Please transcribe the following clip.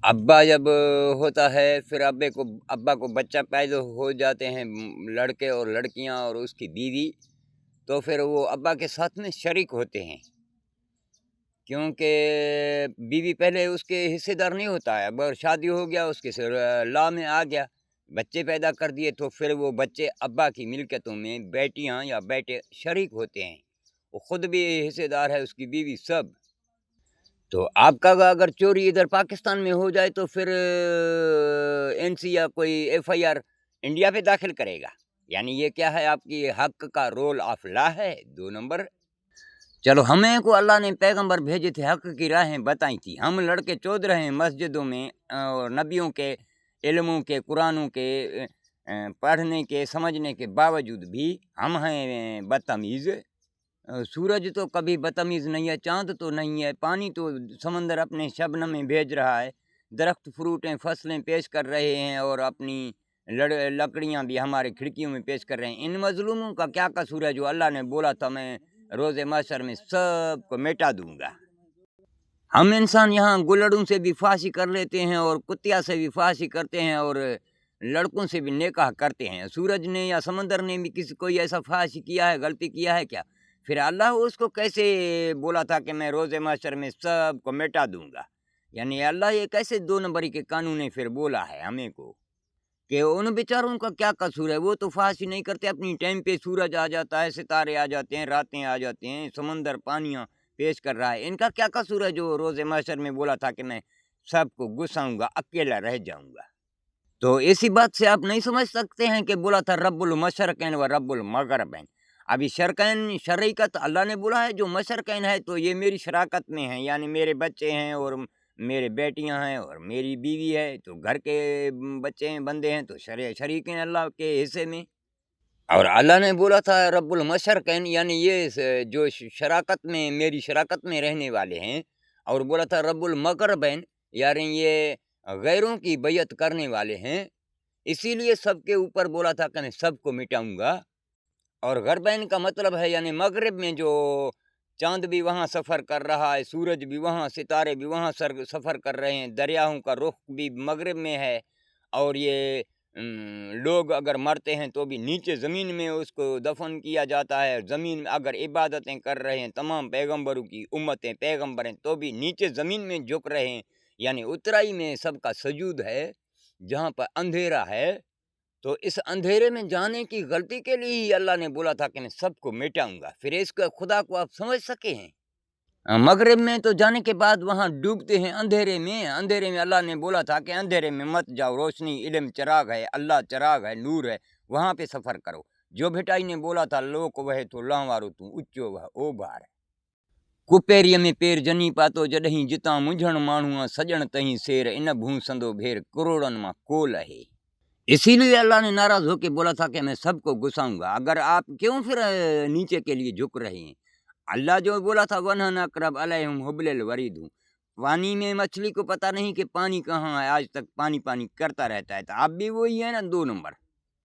अब्बा जब होता है फिर अब्बा को बच्चा पैदा हो जाते हैं, लड़के और लड़कियां और उसकी बीवी, तो फिर वो अब्बा के साथ में शरीक होते हैं, क्योंकि बीवी पहले उसके हिस्सेदार नहीं होता है। अब अगर शादी हो गया, उसके लॉ में आ गया, बच्चे पैदा कर दिए, तो फिर वो बच्चे अब्बा की मिल्कियतों में बेटियां या बेटे शरीक होते हैं। वो खुद भी हिस्सेदार है, उसकी बीवी, सब। तो आपका अगर चोरी इधर पाकिस्तान में हो जाए तो फिर एनसी या कोई एफआईआर इंडिया पे दाखिल करेगा। यानी ये क्या है, आपकी हक का रोल ऑफ लॉ है, 2 नंबर। चलो, हमें को अल्लाह ने पैगंबर भेजे थे, हक की राहें बताई थी, हम लड़के चौध रहे हैं मस्जिदों में, और नबियों के इल्मों के, कुरानों के पढ़ने के, समझने के बावजूद भी हम हैं बदतमीज़। सूरज तो कभी बदतमीज़ नहीं है, चाँद तो नहीं है, पानी तो समंदर अपने शबनम में भेज रहा है, दरख्त फ्रूटें फसलें पेश कर रहे हैं, और अपनी लकड़ियाँ भी हमारे खिड़कियों में पेश कर रहे हैं। इन मजलूमों का क्या कसूर है जो अल्लाह ने बोला था मैं रोज़े महशर में सबको मिटा दूंगा। हम इंसान यहाँ गुलड़ों से भी फांसी कर लेते हैं, और कुतिया से भी फांसी करते हैं, और लड़कों से भी निकाह करते हैं। सूरज ने या समंदर ने भी किसी कोई ऐसा फांसी किया है, गलती किया है क्या? फिर अल्लाह उसको कैसे बोला था कि मैं रोज़े महशर में सबको मिटा दूंगा? यानी अल्लाह ये कैसे 2 नंबरी के कानून ने फिर बोला है हमें को कि उन बेचारों का क्या कसूर है? वो तो फांसी नहीं करते, अपनी टाइम पे सूरज आ जाता है, सितारे आ जाते हैं, रातें आ जाते हैं, समंदर पानियाँ पेश कर रहा है। इनका क्या कसूर है जो रोज़े महशर में बोला था कि मैं सबको गुस्साऊंगा, अकेला रह जाऊंगा? तो इसी बात से आप नहीं समझ सकते हैं कि बोला था रब्बुल मशरकैन व रब्बुल मगरबैन। अभी शरकैन शरीकत अल्लाह ने बोला है, जो मशरकैन है तो ये मेरी शराकत में है, यानी मेरे बच्चे हैं और मेरे बेटियां हैं और मेरी बीवी है, तो घर के बच्चे हैं, बंदे हैं, तो शरीक हैं अल्लाह के हिस्से में। और अल्लाह ने बोला था रब्बुल मशरकैन, यानी ये जो शराकत में, मेरी शराकत में रहने वाले हैं। और बोला था रब्बुल मगरबैन, यानी ये गैरों की बैयत करने वाले हैं। इसीलिए सबके ऊपर बोला था कि मैं सबको मिटाऊंगा। और गरबैन का मतलब है यानी मगरिब में जो चांद भी वहाँ सफ़र कर रहा है, सूरज भी वहाँ, सितारे भी वहाँ सफ़र कर रहे हैं, दरियाओं का रुख भी मगरिब में है। और ये लोग अगर मरते हैं तो भी नीचे ज़मीन में उसको दफन किया जाता है। ज़मीन में अगर इबादतें कर रहे हैं, तमाम पैगंबरों की उम्मतें, पैगंबर हैं, तो भी नीचे ज़मीन में झुक रहे हैं। यानी उतराई में सबका सजूद है, जहाँ पर अंधेरा है। तो इस अंधेरे में जाने की गलती के लिए ही अल्लाह ने बोला था कि मैं सबको मिटाऊंगा। फिर इसका खुदा को आप समझ सके हैं? मगरिब में तो जाने के बाद वहाँ डूबते हैं अंधेरे में। अंधेरे में अल्लाह ने बोला था कि अंधेरे में मत जाओ, रोशनी इल्म चराग है, अल्लाह चराग है, नूर है, वहाँ पे सफ़र करो। जो भिटाई ने बोला था लोक वह तो लावारो तू उच्चो वह ओ बार। कुपेरिय में पेर जनी पातो जॾहिं जितां मुंझण माण्हूअ सजण तहीं शेर इन भूसंदो भेर करोड़न मां कोल है। इसीलिए अल्लाह ने नाराज होकर बोला था कि मैं सबको घुसाऊंगा। अगर आप क्यों फिर नीचे के लिए झुक रहे हैं? अल्लाह जो बोला था वनहन अकरब अलैहिम हुब्लिल वरीद, पानी में मछली को पता नहीं कि पानी कहाँ है, आज तक पानी पानी करता रहता है। तो आप भी वही है ना, 2 नंबर।